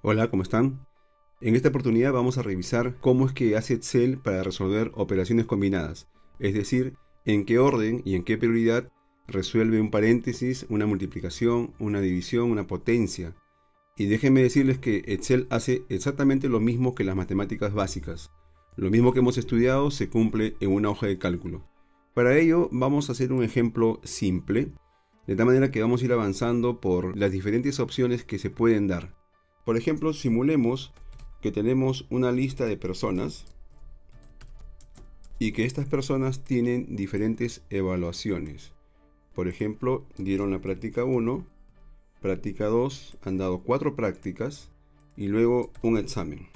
Hola, ¿cómo están? En esta oportunidad vamos a revisar cómo es que hace Excel para resolver operaciones combinadas, es decir, en qué orden y en qué prioridad resuelve un paréntesis, una multiplicación, una división, una potencia. Y déjenme decirles que Excel hace exactamente lo mismo que las matemáticas básicas. Lo mismo que hemos estudiado se cumple en una hoja de cálculo. Para ello vamos a hacer un ejemplo simple, de tal manera que vamos a ir avanzando por las diferentes opciones que se pueden dar. Por ejemplo, simulemos que tenemos una lista de personas y que estas personas tienen diferentes evaluaciones. Por ejemplo, dieron la práctica 1, práctica 2, han dado 4 prácticas y luego un examen.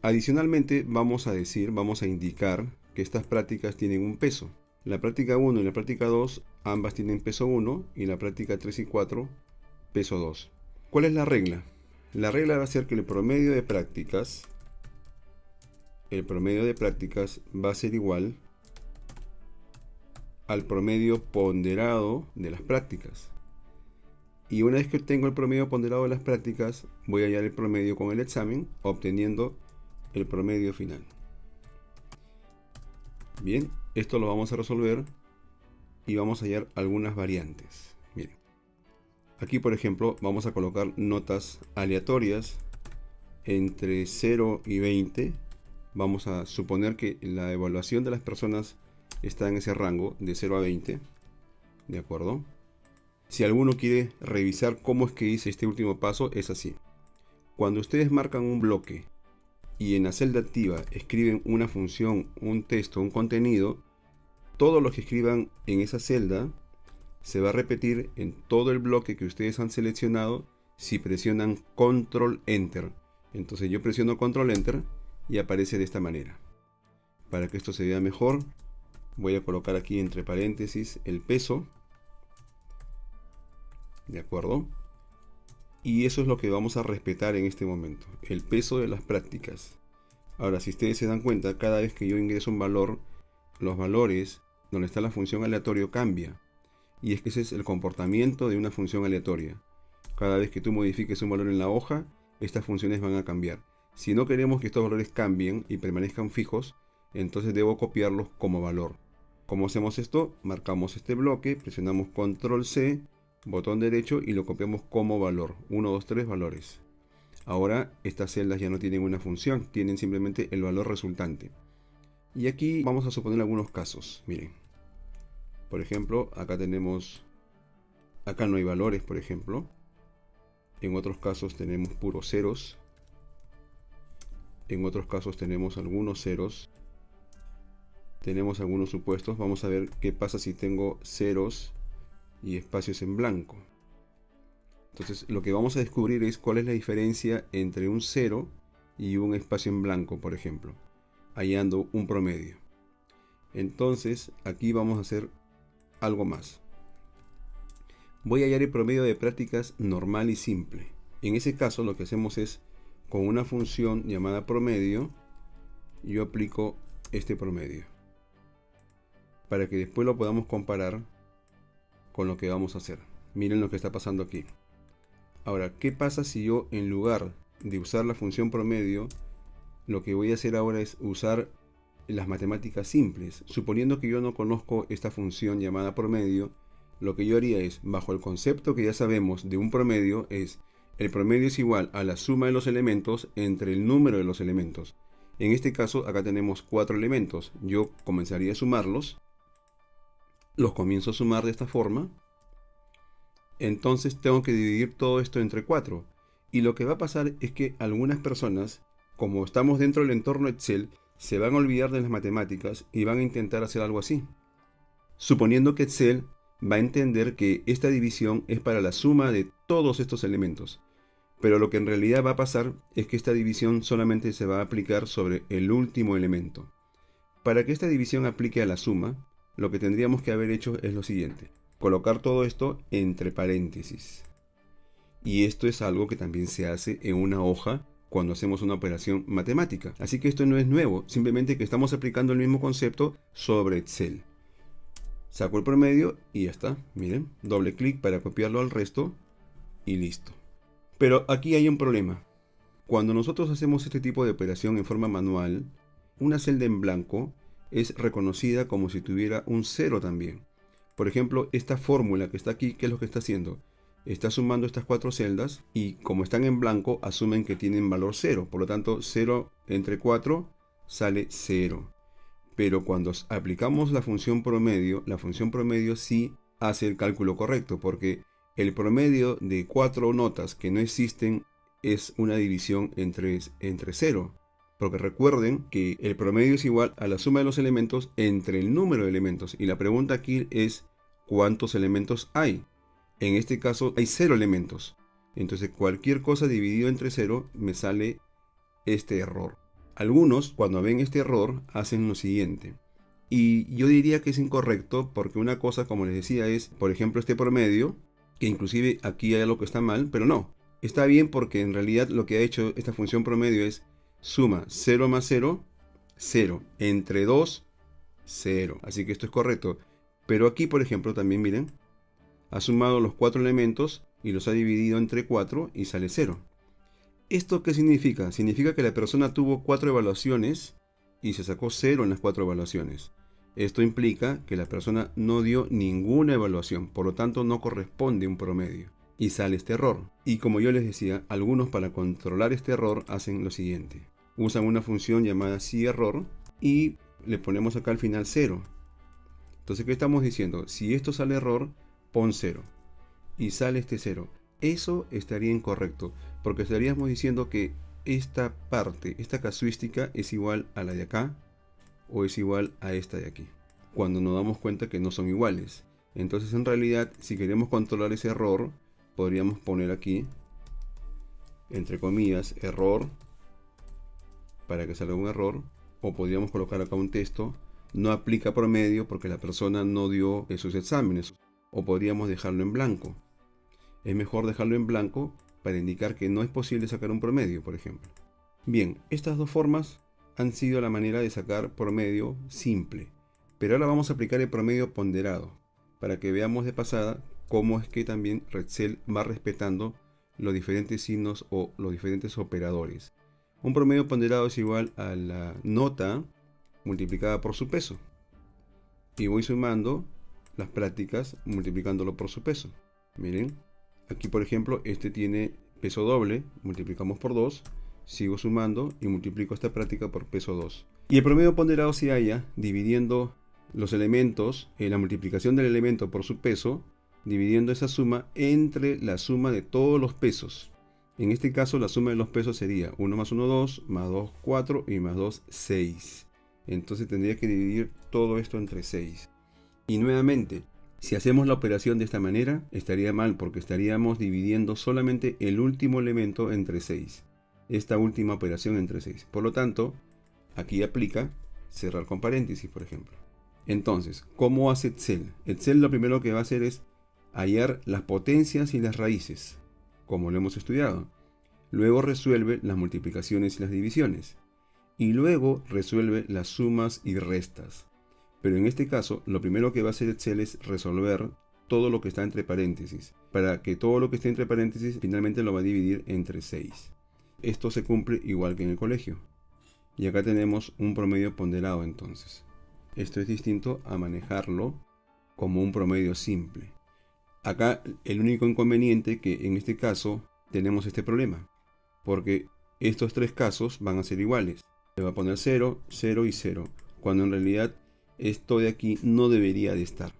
Adicionalmente, vamos a indicar que estas prácticas tienen un peso. La práctica 1 y la práctica 2 ambas tienen peso 1 y la práctica 3 y 4 peso 2. ¿Cuál es la regla? La regla va a ser que el promedio de prácticas va a ser igual al promedio ponderado de las prácticas. Y una vez que tengo el promedio ponderado de las prácticas, voy a hallar el promedio con el examen, obteniendo el promedio final. Bien, esto lo vamos a resolver y vamos a hallar algunas variantes. Miren, aquí por ejemplo vamos a colocar notas aleatorias entre 0 y 20. Vamos a suponer que la evaluación de las personas está en ese rango de 0 a 20. ¿De acuerdo? Si alguno quiere revisar cómo es que hice este último paso, es así. Cuando ustedes marcan un bloque y en la celda activa escriben una función, un texto, un contenido, todo lo que escriban en esa celda se va a repetir en todo el bloque que ustedes han seleccionado si presionan Control Enter. Entonces yo presiono Control Enter y aparece de esta manera. Para que esto se vea mejor, voy a colocar aquí entre paréntesis el peso. ¿De acuerdo? Y eso es lo que vamos a respetar en este momento, el peso de las prácticas. Ahora, si ustedes se dan cuenta, cada vez que yo ingreso un valor, los valores donde está la función aleatorio cambia. Y es que ese es el comportamiento de una función aleatoria. Cada vez que tú modifiques un valor en la hoja, estas funciones van a cambiar. Si no queremos que estos valores cambien y permanezcan fijos, entonces debo copiarlos como valor. ¿Cómo hacemos esto? Marcamos este bloque, presionamos Control C, botón derecho y lo copiamos como valor. 1, 2, 3 valores. Ahora estas celdas ya no tienen una función, tienen simplemente el valor resultante. Y aquí vamos a suponer algunos casos. Miren, por ejemplo, acá no hay valores, por ejemplo. En otros casos tenemos puros ceros. En otros casos tenemos algunos ceros. Tenemos algunos supuestos. Vamos a ver qué pasa si tengo ceros y espacios en blanco. Entonces lo que vamos a descubrir es cuál es la diferencia entre un cero y un espacio en blanco, por ejemplo, hallando un promedio. Entonces aquí vamos a hacer algo más. Voy a hallar el promedio de prácticas normal y simple. En ese caso lo que hacemos es, con una función llamada promedio, yo aplico este promedio, para que después lo podamos comparar con lo que vamos a hacer. Miren lo que está pasando aquí. Ahora, ¿qué pasa si yo, en lugar de usar la función promedio, lo que voy a hacer ahora es usar las matemáticas simples? Suponiendo que yo no conozco esta función llamada promedio, lo que yo haría es, bajo el concepto que ya sabemos de un promedio, es el promedio es igual a la suma de los elementos entre el número de los elementos. En este caso, acá tenemos 4 elementos. Yo comenzaría a sumarlos. Los comienzo a sumar de esta forma. Entonces tengo que dividir todo esto entre 4. Y lo que va a pasar es que algunas personas, como estamos dentro del entorno Excel, se van a olvidar de las matemáticas y van a intentar hacer algo así. Suponiendo que Excel va a entender que esta división es para la suma de todos estos elementos. Pero lo que en realidad va a pasar es que esta división solamente se va a aplicar sobre el último elemento. Para que esta división aplique a la suma, lo que tendríamos que haber hecho es lo siguiente: colocar todo esto entre paréntesis. Y esto es algo que también se hace en una hoja cuando hacemos una operación matemática. Así que esto no es nuevo, simplemente que estamos aplicando el mismo concepto sobre Excel. Saco el promedio y ya está. Miren, doble clic para copiarlo al resto y listo. Pero aquí hay un problema. Cuando nosotros hacemos este tipo de operación en forma manual, una celda en blanco es reconocida como si tuviera un 0 también. Por ejemplo, esta fórmula que está aquí, ¿qué es lo que está haciendo? Está sumando estas 4 celdas y como están en blanco, asumen que tienen valor 0. Por lo tanto, 0 entre 4 sale 0. Pero cuando aplicamos la función promedio sí hace el cálculo correcto, porque el promedio de 4 notas que no existen es una división entre 0. Porque recuerden que el promedio es igual a la suma de los elementos entre el número de elementos. Y la pregunta aquí es, ¿cuántos elementos hay? En este caso hay 0 elementos. Entonces cualquier cosa dividido entre 0 me sale este error. Algunos, cuando ven este error, hacen lo siguiente. Y yo diría que es incorrecto porque una cosa, como les decía, es, por ejemplo, este promedio, que inclusive aquí hay algo que está mal, pero no. Está bien porque en realidad lo que ha hecho esta función promedio es suma 0 más 0, 0. Entre 2, 0. Así que esto es correcto. Pero aquí, por ejemplo, también miren, ha sumado los 4 elementos y los ha dividido entre 4 y sale 0. ¿Esto qué significa? Significa que la persona tuvo 4 evaluaciones y se sacó 0 en las 4 evaluaciones. Esto implica que la persona no dio ninguna evaluación, por lo tanto no corresponde un promedio. Y sale este error. Y como yo les decía, algunos para controlar este error hacen lo siguiente. Usan una función llamada CERROR y le ponemos acá al final 0. Entonces, ¿qué estamos diciendo? Si esto sale error, pon 0. Y sale este 0. Eso estaría incorrecto, porque estaríamos diciendo que esta parte, esta casuística es igual a la de acá o es igual a esta de aquí, cuando nos damos cuenta que no son iguales. Entonces en realidad, si queremos controlar ese error, podríamos poner aquí, entre comillas, error, para que salga un error, o podríamos colocar acá un texto, no aplica promedio porque la persona no dio sus exámenes, o podríamos dejarlo en blanco. Es mejor dejarlo en blanco para indicar que no es posible sacar un promedio, por ejemplo. Bien, estas dos formas han sido la manera de sacar promedio simple. Pero ahora vamos a aplicar el promedio ponderado, para que veamos de pasada cómo es que también Excel va respetando los diferentes signos o los diferentes operadores. Un promedio ponderado es igual a la nota multiplicada por su peso. Y voy sumando las prácticas multiplicándolo por su peso. Miren. Aquí, por ejemplo, este tiene peso doble, multiplicamos por 2, sigo sumando y multiplico esta práctica por peso 2. Y el promedio ponderado se halla dividiendo los elementos, la multiplicación del elemento por su peso, dividiendo esa suma entre la suma de todos los pesos. En este caso, la suma de los pesos sería 1 más 1, 2, más 2, 4 y más 2, 6. Entonces tendría que dividir todo esto entre 6. Y nuevamente, si hacemos la operación de esta manera, estaría mal porque estaríamos dividiendo solamente el último elemento entre 6. Esta última operación entre 6. Por lo tanto, aquí aplica cerrar con paréntesis, por ejemplo. Entonces, ¿cómo hace Excel? Excel lo primero que va a hacer es hallar las potencias y las raíces, como lo hemos estudiado. Luego resuelve las multiplicaciones y las divisiones. Y luego resuelve las sumas y restas. Pero en este caso, lo primero que va a hacer Excel es resolver todo lo que está entre paréntesis, para que todo lo que esté entre paréntesis finalmente lo va a dividir entre 6. Esto se cumple igual que en el colegio. Y acá tenemos un promedio ponderado entonces. Esto es distinto a manejarlo como un promedio simple. Acá el único inconveniente que en este caso tenemos este problema, porque estos tres casos van a ser iguales. Le va a poner 0, 0 y 0, cuando en realidad esto de aquí no debería de estar.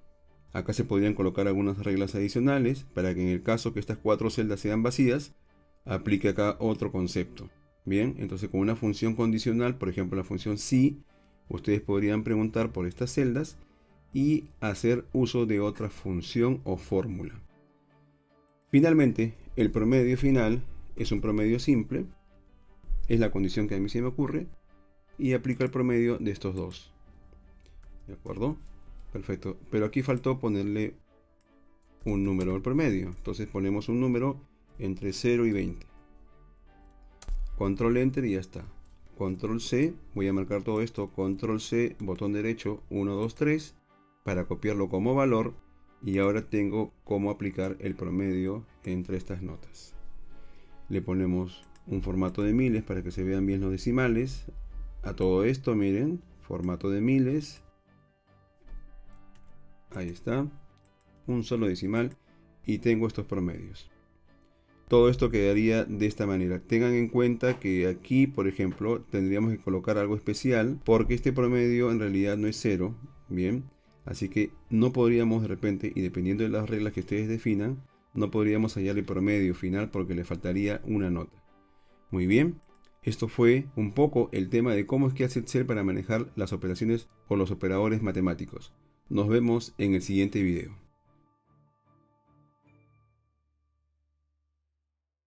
Acá se podrían colocar algunas reglas adicionales para que en el caso que estas 4 celdas sean vacías, aplique acá otro concepto. Bien, entonces con una función condicional, por ejemplo la función si, ustedes podrían preguntar por estas celdas y hacer uso de otra función o fórmula. Finalmente, el promedio final es un promedio simple, es la condición que a mí se me ocurre, y aplica el promedio de estos dos. ¿De acuerdo? Perfecto. Pero aquí faltó ponerle un número al promedio. Entonces ponemos un número entre 0 y 20. Control Enter y ya está. Control C, voy a marcar todo esto. Control C, botón derecho, 1, 2, 3, para copiarlo como valor. Y ahora tengo cómo aplicar el promedio entre estas notas. Le ponemos un formato de miles para que se vean bien los decimales. A todo esto, miren, formato de miles. Ahí está, un solo decimal y tengo estos promedios. Todo esto quedaría de esta manera. Tengan en cuenta que aquí, por ejemplo, tendríamos que colocar algo especial porque este promedio en realidad no es 0, ¿bien? Así que no podríamos de repente, y dependiendo de las reglas que ustedes definan, no podríamos hallar el promedio final porque le faltaría una nota. Muy bien, esto fue un poco el tema de cómo es que hace Excel para manejar las operaciones o los operadores matemáticos. Nos vemos en el siguiente video.